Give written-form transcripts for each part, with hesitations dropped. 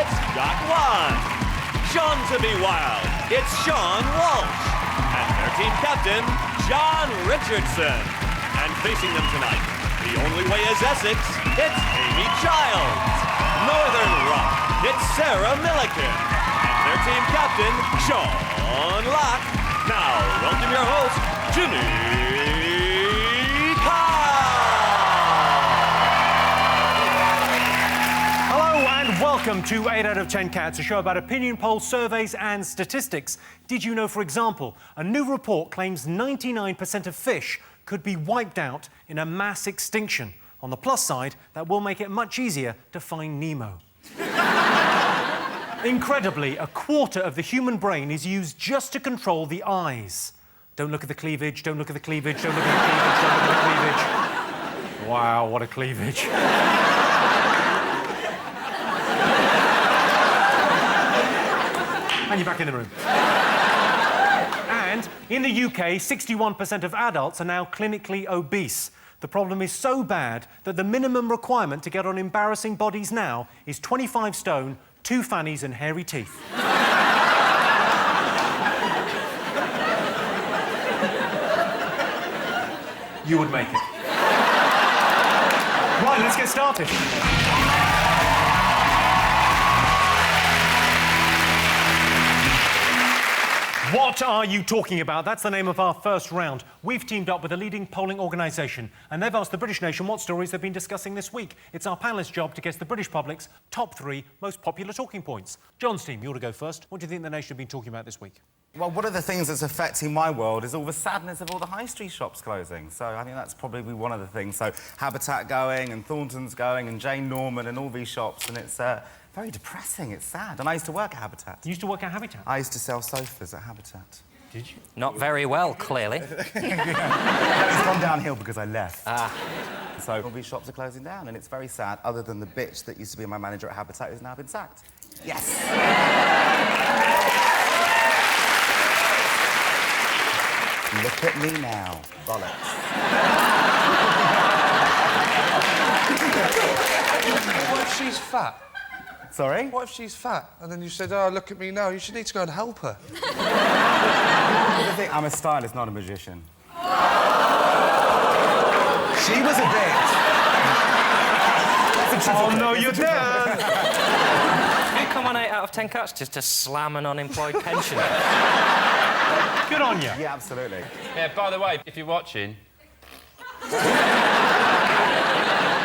it's Gok Wan. Seann to be wild, it's Seann Walsh. And their team captain, John Richardson. And facing them tonight, the only way is Essex, it's Amy Childs. Northern Rock, it's Sarah Millican. And their team captain, Sean Locke. Now, welcome your host, Jimmy Carr. Hello and welcome to 8 out of 10 Cats, a show about opinion polls, surveys and statistics. Did you know, for example, a new report claims 99% of fish could be wiped out in a mass extinction. On the plus side, that will make it much easier to find Nemo. Incredibly, a quarter of the human brain is used just to control the eyes. Don't look at the cleavage, don't look at the cleavage, don't look at the cleavage, don't look at the cleavage. Wow, what a cleavage. And you're back in the room. And in the UK, 61% of adults are now clinically obese. The problem is so bad that the minimum requirement to get on embarrassing bodies now is 25 stone, 2 fannies and hairy teeth. You would make it. Right, let's get started. What are you talking about? That's the name of our first round. We've teamed up with a leading polling organisation, and they've asked the British nation what stories they've been discussing this week. It's our panelist's job to guess the British public's top 3 most popular talking points. John's team, you ought to go first. What do you think the nation have been talking about this week? Well, one of the things that's affecting my world is all the sadness of all the high street shops closing. So I think that's probably one of the things. So Habitat going, and Thornton's going, and Jane Norman, and all these shops, and it's very depressing. It's sad. And I used to work at Habitat. You used to work at Habitat? I used to sell sofas at Habitat. Did you? Not very well, clearly. It's gone downhill because I left. So all these shops are closing down, and it's very sad, other than the bitch that used to be my manager at Habitat who's now been sacked. Yes! Look at me now. Bollocks. What if she's fat? Sorry? What if she's fat? And then you said, oh, look at me now. You should need to go and help her. I think I'm a stylist, not a magician. She was a bitch. Oh, no, you're dead! You come on 8 out of 10 Cats just to slam an unemployed pensioner. Good on you. Yeah, absolutely. Yeah, by the way, if you're watching...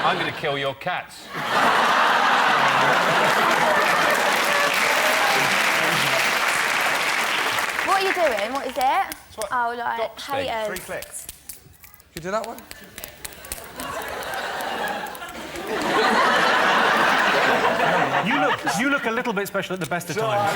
I'm going to kill your cats. What are you doing? What is it? Oh, like, Gok's thing. haters. 3 clicks. You do that one? You look a little bit special at the best of times.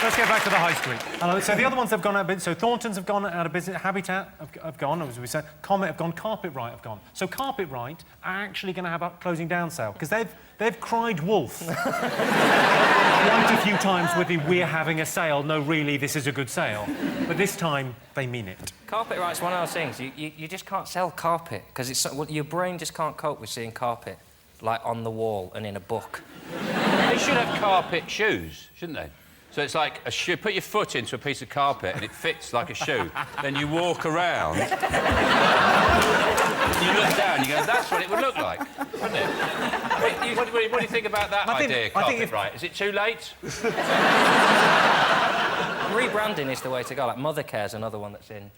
Let's get back to the high street. So the other ones have gone out of business. So Thornton's have gone out of business. Habitat have gone, as we said. Comet have gone. Carpet-Rite have gone. So Carpet-Rite are actually going to have a closing down sale because they've cried wolf quite a few times with the "we're having a sale." No, really, this is a good sale. But this time they mean it. Carpet-Rite's one of those things. You just can't sell carpet because your brain just can't cope with seeing carpet like on the wall and in a book. They should have carpet shoes, shouldn't they? So it's like a shoe. Put your foot into a piece of carpet and it fits like a shoe. Then you walk around. You look down, you go, that's what it would look like, wouldn't it? What do you think about that idea, Carpet-Rite? Is it too late? Rebranding is the way to go. Like Mothercare's another one that's in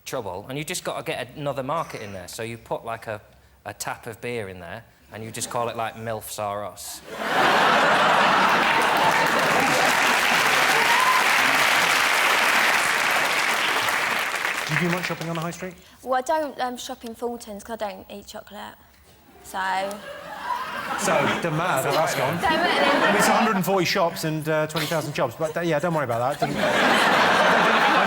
trouble, and you just got to get another market in there. So you put like a tap of beer in there, and you just call it like MILFs Are Us. Do you do much shopping on the high street? Well, I don't shop in Thornton's because I don't eat chocolate. So, don't matter, that's gone. don't really. It's 140 shops and 20,000 jobs, but yeah, don't worry about that. I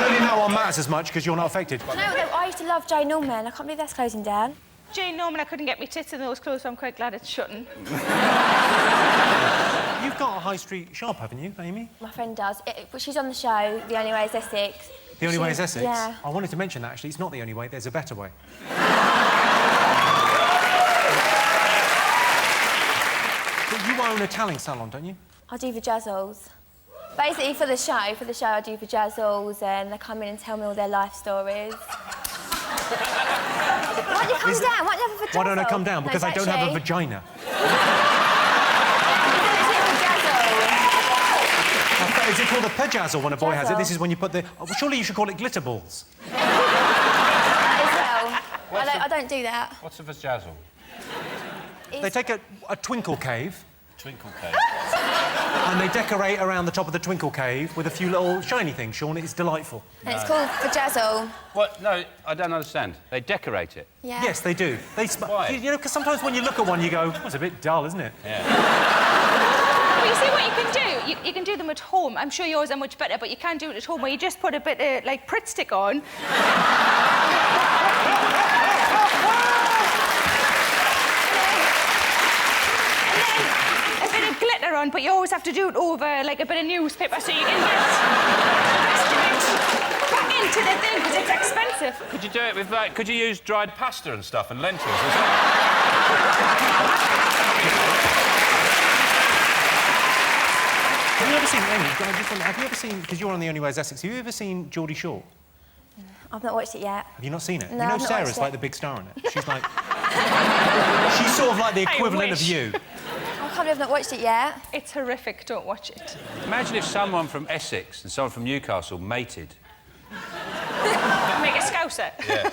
don't think that one matters as much because you're not affected. No, I used to love Jane Norman. I can't believe that's closing down. Jane Norman, I couldn't get my tits in those clothes, so I'm quite glad it's shutting. You've got a high street shop, haven't you, Amy? My friend does. But she's on the show, The Only Way is Essex. The Only Way is Essex? Yeah. I wanted to mention that, actually. It's not the only way, there's a better way. own a tallying salon, don't you? I do vajazzles. Basically, for the show, I do vajazzles, and they come in and tell me all their life stories. Why don't you come down? Why don't you have a vajazzle? Why don't I come down? Because I don't have a vagina. Is it called a pajazzle when a boy has it? This is when you put the... Oh, surely you should call it glitter balls. That as well. I don't do that. What's a vajazzle? They take a twinkle cave... Twinkle cave. And they decorate around the top of the twinkle cave with a few little shiny things, Sean. It's delightful. And it's called vajazzle. What? No, I don't understand. They decorate it? Yeah. Yes, they do. Why? You know, because sometimes when you look at one, you go, oh, it's a bit dull, isn't it? Yeah. Well, you see what you can do? You can do them at home. I'm sure yours are much better, but you can do it at home where you just put a bit of, like, Pritt stick on. Glitter on, but you always have to do it over like a bit of newspaper so you can get back into the thing because it's expensive. Could you do it with like? Could you use dried pasta and stuff and lentils as well? Have you ever seen have you ever seen? Because you're on The Only Way Is Essex. Have you ever seen Geordie Shore? I've not watched it yet. Have you not seen it? No, you know I've not Sarah's watched like it. the big star in it. She's like... she's sort of like the equivalent of you. I can't believe I've not watched it yet. It's horrific, don't watch it. Imagine if someone from Essex and someone from Newcastle mated. Make a scouser. Yeah.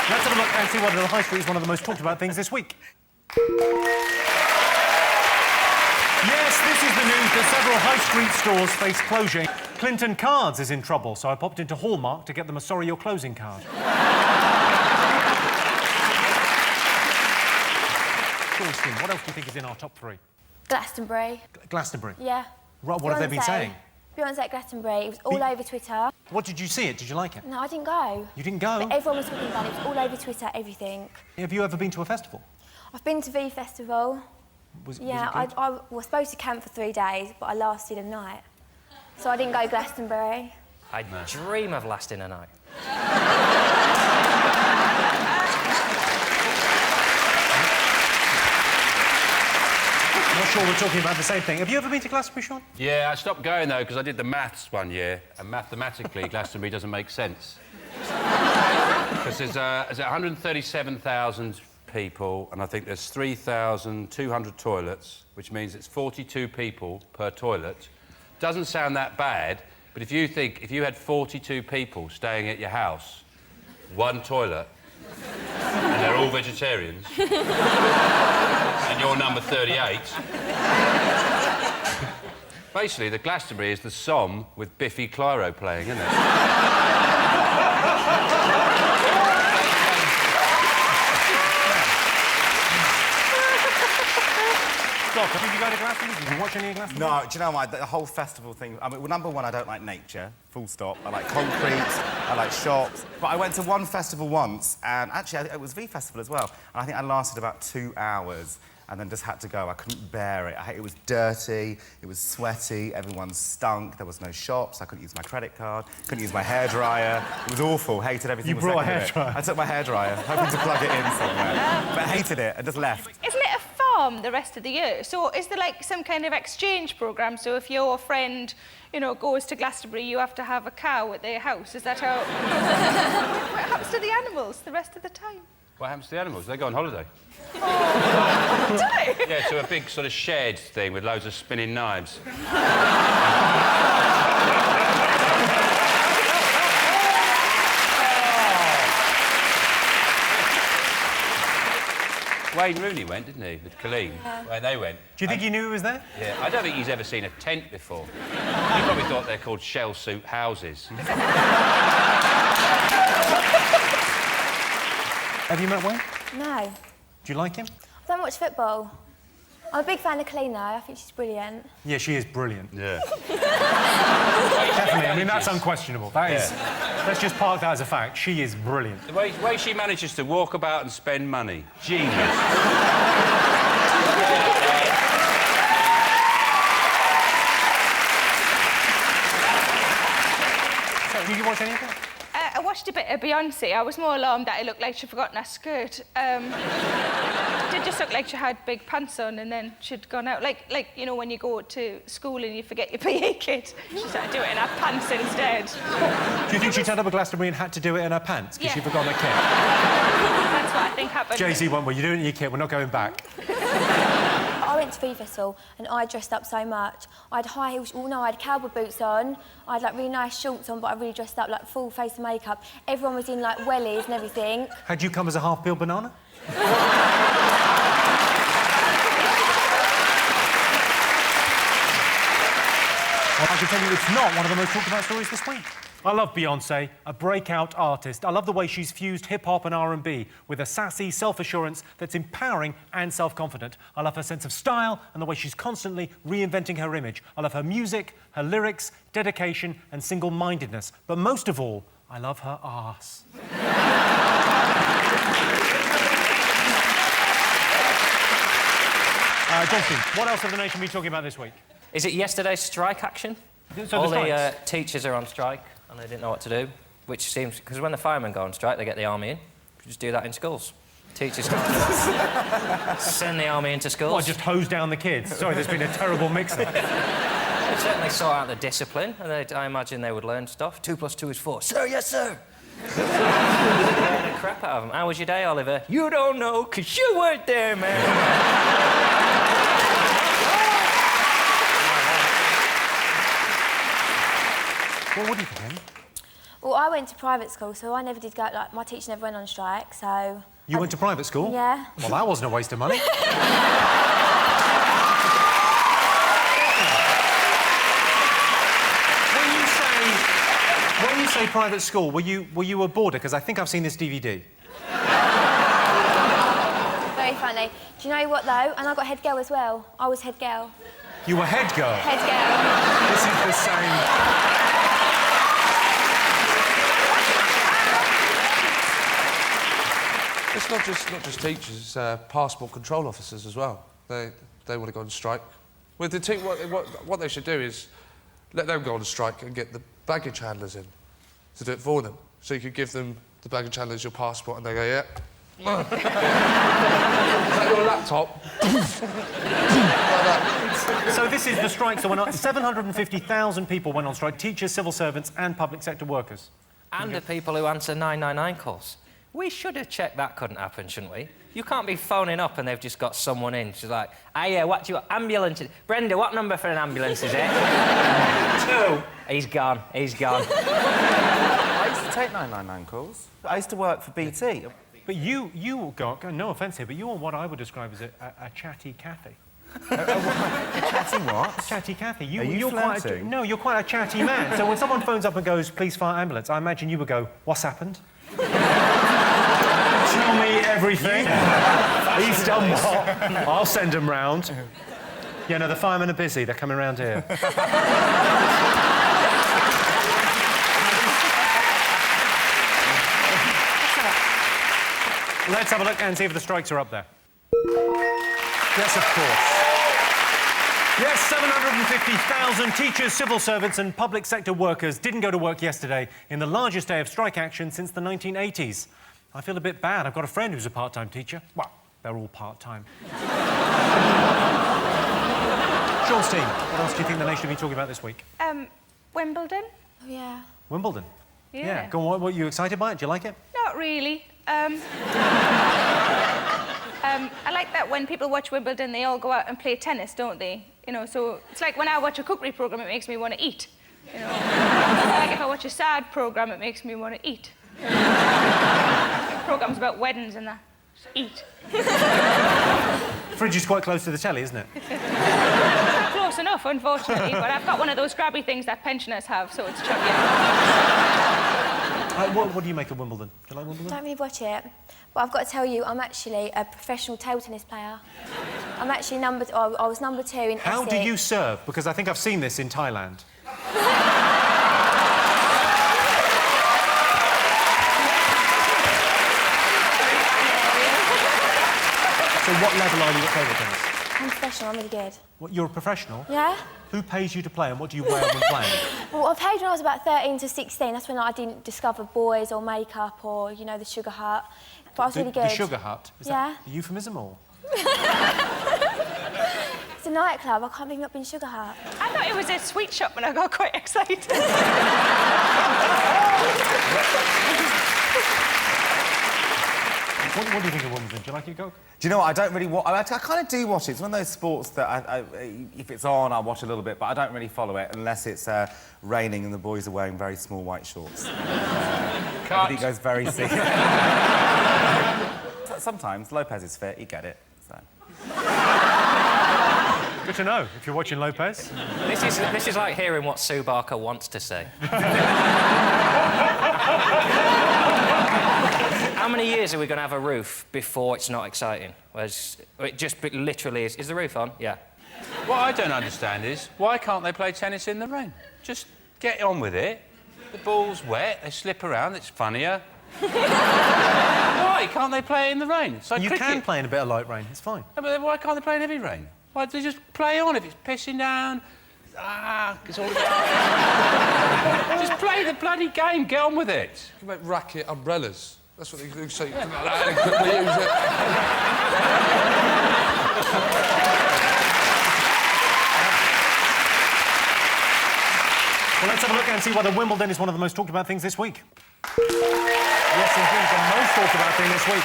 Let's have a look and see whether the High Street is one of the most talked about things this week. Yes, this is the news that several high street stores face closing. Clinton Cards is in trouble, so I popped into Hallmark to get them a sorry you're closing card. Sean, what else do you think is in our top three? Glastonbury. Glastonbury? Yeah. Right, what have they been saying? Beyonce at Glastonbury. It was all over Twitter. What, did you see it? Did you like it? No, I didn't go. You didn't go? But everyone was talking about it. It was all over Twitter, everything. Have you ever been to a festival? I've been to V Festival. Was it Yeah, good? I was supposed to camp for 3 days, but I lasted a night. So I didn't go Glastonbury. I dream of lasting a night. I'm not sure we're talking about the same thing. Have you ever been to Glastonbury, Sean? Yeah, I stopped going though because I did the maths one year, and mathematically Glastonbury doesn't make sense. Because there's 137,000 people, and I think there's 3,200 toilets, which means it's 42 people per toilet. Doesn't sound that bad, but if you had 42 people staying at your house, one toilet, and they're all vegetarians, and you're number 38, basically the Glastonbury is the Somme with Biffy Clyro playing, isn't it? Gok, did you go to Glastonbury? Did you watch any of Glastonbury? No, do you know what? The whole festival thing... I mean, well, number one, I don't like nature, full stop. I like concrete, I like shops. But I went to one festival once, and actually, it was V Festival as well, and I think I lasted about 2 hours and then just had to go. I couldn't bear it. It was dirty, it was sweaty, everyone stunk, there was no shops, I couldn't use my credit card, couldn't use my hairdryer. It was awful, hated everything. You brought a hairdryer? I took my hairdryer, hoping to plug it in somewhere, but hated it and just left. Isn't it a farm the rest of the year? So is there like some kind of exchange programme? So if your friend, you know, goes to Glastonbury, you have to have a cow at their house. Is that how... What happens to the animals the rest of the time? What happens to the animals? They go on holiday. Oh. Do they? Yeah, to a big sort of shed thing with loads of spinning knives. Wayne Rooney went, didn't he, with Colleen? When they went. Do you think he knew he was there? Yeah, I don't think he's ever seen a tent before. He probably thought they're called shell suit houses. Have you met Wayne? No. Do you like him? I don't watch football. I'm a big fan of Colleen, though. I think she's brilliant. Yeah, she is brilliant. Yeah. Definitely. I mean, that's unquestionable. That is... Let's just park that as a fact. She is brilliant. The way she manages to walk about and spend money. Genius. So, did you watch any of it? I watched a bit of Beyonce. I was more alarmed that it looked like she'd forgotten her skirt. It did just look like she had big pants on and then she'd gone out. Like you know, when you go to school and you forget your PE kit, she started doing it in her pants instead. Do you think she turned up at Glastonbury and had to do it in her pants because she'd forgotten her kit? That's what I think happened. Jay-Z went, well, you're doing it in your kit, we're not going back. I went to Food Festival and I dressed up so much. I had high heels, I had cowboy boots on, I had like really nice shorts on, but I really dressed up like full face of makeup. Everyone was in like wellies and everything. Had you come as a half-peeled banana? Well, I can tell you it's not one of the most talked about stories this week. I love Beyoncé, a breakout artist. I love the way she's fused hip-hop and R&B with a sassy self-assurance that's empowering and self-confident. I love her sense of style and the way she's constantly reinventing her image. I love her music, her lyrics, dedication and single-mindedness. But most of all, I love her arse. Johnson, what else have the nation been talking about this week? Is it yesterday's strike action? So all the teachers are on strike and they didn't know what to do, which seems... Because when the firemen go on strike, they get the army in. You just do that in schools. Teachers send the army into schools. What, just hose down the kids? Sorry, there's been a terrible mix-up. They certainly sort out the discipline, and I imagine they would learn stuff. 2 + 2 is 4. Sir, yes, sir. Scaring the crap out of them. How was your day, Oliver? You don't know, 'cause you weren't there, man. Well, what do you think, Em? Well, I went to private school, so I never did go, like, my teacher never went on strike, so... You went to private school? Yeah. Well, that wasn't a waste of money. When you say private school, were you a boarder? Because I think I've seen this DVD. Very funny. Do you know what, though? And I got head girl as well. I was head girl. You were head girl? Head girl. This is the same... It's not just teachers, it's passport control officers as well. They want to go on strike. Well, what they should do is let them go on strike and get the baggage handlers in to do it for them. So you could give them, the baggage handlers, your passport and they go, yeah. Is that your laptop? So this is the strikes that went on. 750,000 people went on strike, teachers, civil servants and public sector workers. And the people who answer 999 calls. We should have checked that couldn't happen, shouldn't we? You can't be phoning up and they've just got someone in. She's like, yeah, what do you... Ambulance... Brenda, what number for an ambulance is it? 2. He's gone. He's gone. I used to take 999 calls. I used to work for BT. But you got... No offence here, but you are what I would describe as a chatty Cathy. A chatty what? Chatty Cathy. You're quite no, you're quite a chatty man. So when someone phones up and goes, please fire ambulance, I imagine you would go, what's happened? Tell me everything. He's done what? I'll send him round. Yeah, no, the firemen are busy. They're coming round here. Let's have a look and see if the strikes are up there. Yes, of course. Yes, 750,000 teachers, civil servants and public sector workers didn't go to work yesterday in the largest day of strike action since the 1980s. I feel a bit bad. I've got a friend who's a part-time teacher. Well, they're all part-time. Seann's team, what else do you think the nation will be talking about this week? Wimbledon. Oh, yeah. Wimbledon? Yeah. Go on, what are you excited by it? Do you like it? Not really. I like that when people watch Wimbledon, they all go out and play tennis, don't they? You know, so it's like when I watch a cookery programme, it makes me want to eat. You know? Like if I watch a sad programme, it makes me want to eat. Programmes about weddings and that. Just eat. Fridge is quite close to the telly, isn't it? Close enough, unfortunately, but I've got one of those grabby things that pensioners have, so it's chunky. What do you make of Wimbledon? Do you like Wimbledon? I don't really watch it, but I've got to tell you, I'm actually a professional table tennis player. I'm actually I was number 2 in Essex. How do you serve? Because I think I've seen this in Thailand. So what level are you at table tennis? I'm professional, I'm really good. What, you're a professional? Yeah? Who pays you to play and what do you wear when playing? Well, I played when I was about 13 to 16. That's when I didn't discover boys or makeup or, you know, the Sugar Hut. But I was really good. The Sugar Hut? Is Yeah. that a euphemism or? It's a nightclub. I can't believe not been Sugar Hut. I thought it was a sweet shop and I got quite excited. What do you think of Wimbledon? Do you like it, Gok? Do you know what? I don't really watch... I kind of do watch it. It's one of those sports that if it's on, I'll watch a little bit, but I don't really follow it unless it's raining and the boys are wearing very small white shorts. Everybody goes very serious. Sometimes Lopez is fit, you get it. So. Good to know, if you're watching Lopez. This is like hearing what Sue Barker wants to say. How many years are we going to have a roof before it's not exciting? Whereas it just literally is. Is the roof on? Yeah. What I don't understand is, why can't they play tennis in the rain? Just get on with it. The ball's wet, they slip around, it's funnier. Why can't they play it in the rain? It's like You cricket. can play in a bit of light rain, it's fine. Yeah, but why can't they play in heavy rain? Why don't they just play on if it's pissing down? It's all about... Just play the bloody game, get on with it. You can make racket umbrellas. That's what they say. Like that and quickly use it. Well, let's have a look and see whether Wimbledon is one of the most talked about things this week. Yes, indeed, the most talked about thing this week.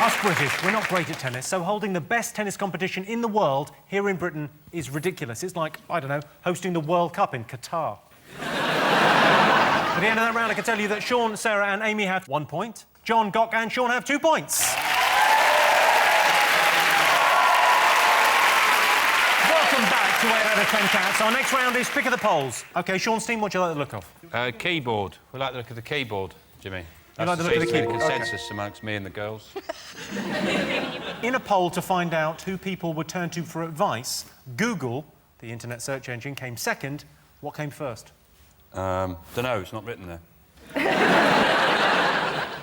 Us British, we're not great at tennis, so holding the best tennis competition in the world here in Britain is ridiculous. It's like, I don't know, hosting the World Cup in Qatar. At the end of that round, I can tell you that Seann, Sarah and Amy have 1 point. John, Gok and Seann have 2 points. Welcome back to 8 out of 10 Cats. Our next round is Pick of the Polls. OK, Sean's team, what do you like the look of? Keyboard. We like the look of the keyboard, Jimmy. You like the look of the keyboard? Consensus amongst me and the girls. In a poll to find out who people would turn to for advice, Google, the internet search engine, came second. What came first? Don't know, it's not written there.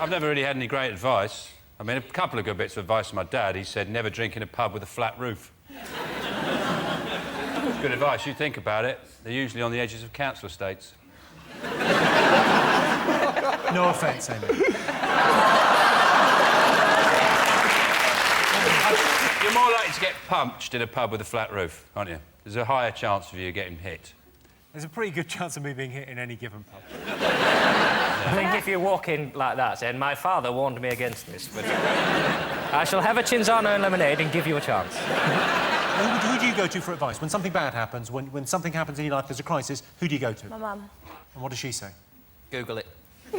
I've never really had any great advice. I mean, a couple of good bits of advice from my dad. He said, never drink in a pub with a flat roof. Good advice, you think about it. They're usually on the edges of council estates. No offence, Amy. You're more likely to get punched in a pub with a flat roof, aren't you? There's a higher chance of you getting hit. There's a pretty good chance of me being hit in any given pub. I think if you walk in like that, saying, my father warned me against this, but I shall have a Cinzano and lemonade and give you a chance. Who do you go to for advice? When something bad happens, when something happens in your life, there's a crisis, who do you go to? My mum. And what does she say? Google it. I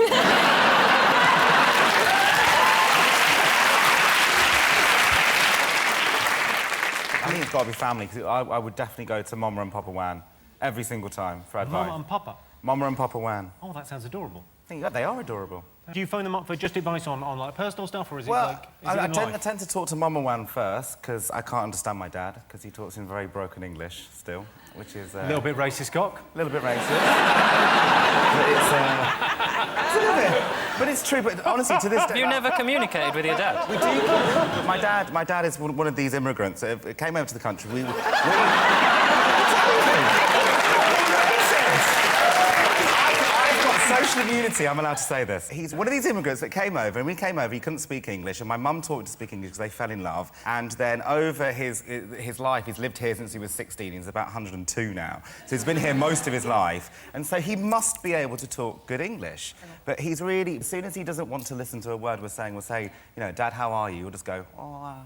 think it's got to be family, because I would definitely go to Mama and Papa Wan every single time for advice. Mama and Papa? Mama and Papa Wan. Oh, that sounds adorable. I think they are adorable. Do you phone them up for just advice on like, personal stuff, or is Well, it like... I tend to talk to Mama Wan first, because I can't understand my dad, because he talks in very broken English still, which is... A little bit racist, Gok. A little bit racist. But it's a little bit. But it's true, but honestly, to this day... You never communicated with your dad? We do. But my dad is one of these immigrants that came over to the country. Social immunity, I'm allowed to say this. He's one of these immigrants that came over, and we came over, he couldn't speak English, and my mum taught him to speak English because they fell in love. And then over his life, he's lived here since he was 16, he's about 102 now. So he's been here most of his life, and so he must be able to talk good English. But he's really, as soon as he doesn't want to listen to a word we'll say, you know, Dad, how are you? We'll just go, oh,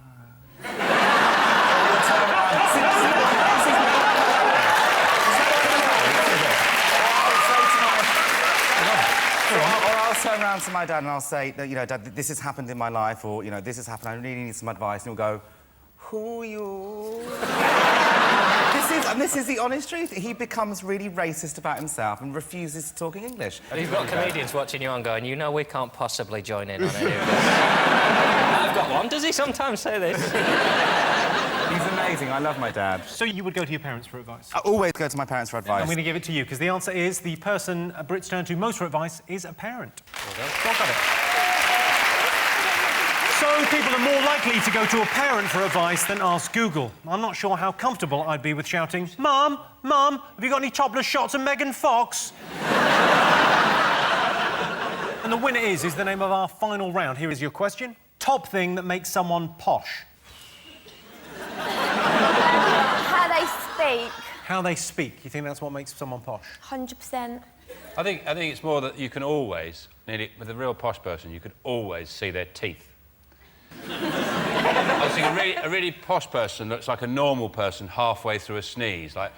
Or I'll turn around to my dad and I'll say, you know, Dad, this has happened in my life, or, you know, this has happened, I really need some advice. And he'll go, who are you? This is the honest truth. He becomes really racist about himself and refuses to talk English. You've got comedians watching you on going, you know we can't possibly join in on any of this. I've got one. Does he sometimes say this? He's amazing. I love my dad. So you would go to your parents for advice? I always go to my parents for advice. I'm going to give it to you, because the answer is the person Brits turn to most for advice is a parent. Well done. Well got it. So people are more likely to go to a parent for advice than ask Google. I'm not sure how comfortable I'd be with shouting, Mum, Mum, have you got any topless shots of Megan Fox? And the winner is the name of our final round. Here is your question. Top thing that makes someone posh. How they speak. How they speak. You think that's what makes someone posh? 100%. I think it's more that you can always, nearly, with a real posh person, you could always see their teeth. I was thinking a really posh person looks like a normal person halfway through a sneeze, like...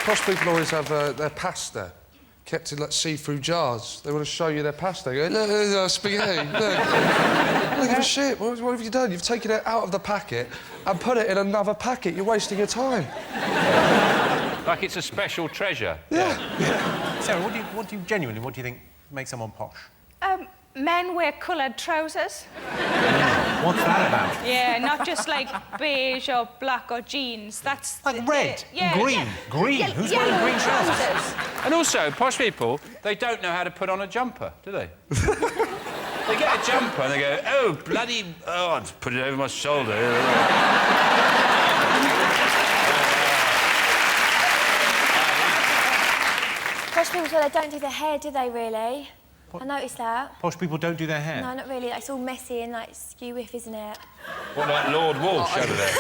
Posh people always have their pasta kept in, like, see-through jars. They want to show you their pasta. They go, look, there's spaghetti, look. I don't give a shit. What have you done? You've taken it out of the packet and put it in another packet. You're wasting your time. Like it's a special treasure. Yeah. Sarah, what do you genuinely, what do you think makes someone posh? Men wear coloured trousers. What's that about? Yeah, not just like beige or black or jeans. That's Like red, yeah, green, yeah. green. Who's wearing green trousers? And also, posh people, they don't know how to put on a jumper, do they? They get a jumper and they go, oh, bloody... Oh, I'll just put it over my shoulder. Posh people, so they don't do their hair, do they, really? I noticed that. Posh people don't do their hair? No, not really. Like, it's all messy and, like, skew-whiff, isn't it? What, like Lord Walsh over there?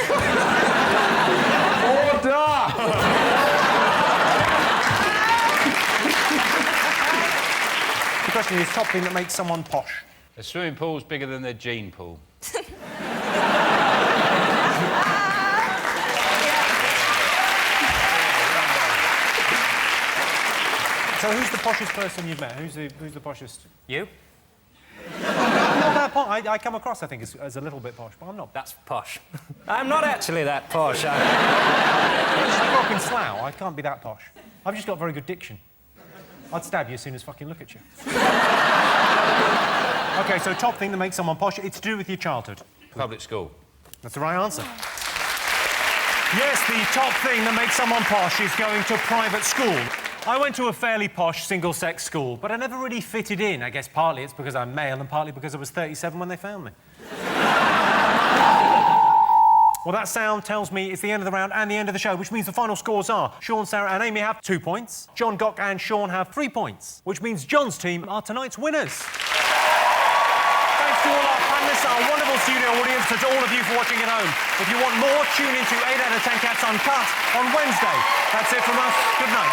The question is, top thing that makes someone posh. A swimming pool's bigger than their gene pool. So who's the poshest person you've met? Who's the poshest? You? I'm not that posh. I come across, I think, as a little bit posh, but I'm not. That's posh. I'm not actually that posh. I grew up in Slough. I can't be that posh. I've just got very good diction. I'd stab you as soon as fucking look at you. OK, so top thing that makes someone posh, it's to do with your childhood. Public school. That's the right answer. Yes, the top thing that makes someone posh is going to private school. I went to a fairly posh single-sex school, but I never really fitted in. I guess partly it's because I'm male and partly because I was 37 when they found me. Well, that sound tells me it's the end of the round and the end of the show, which means the final scores are Seann, Sarah and Amy have 2 points. John, Gok and Seann have 3 points, which means John's team are tonight's winners. Thanks to all our panellists, our wonderful studio audience, and to all of you for watching at home. If you want more, tune into 8 out of 10 Cats Uncut on Wednesday. That's it from us. Good night.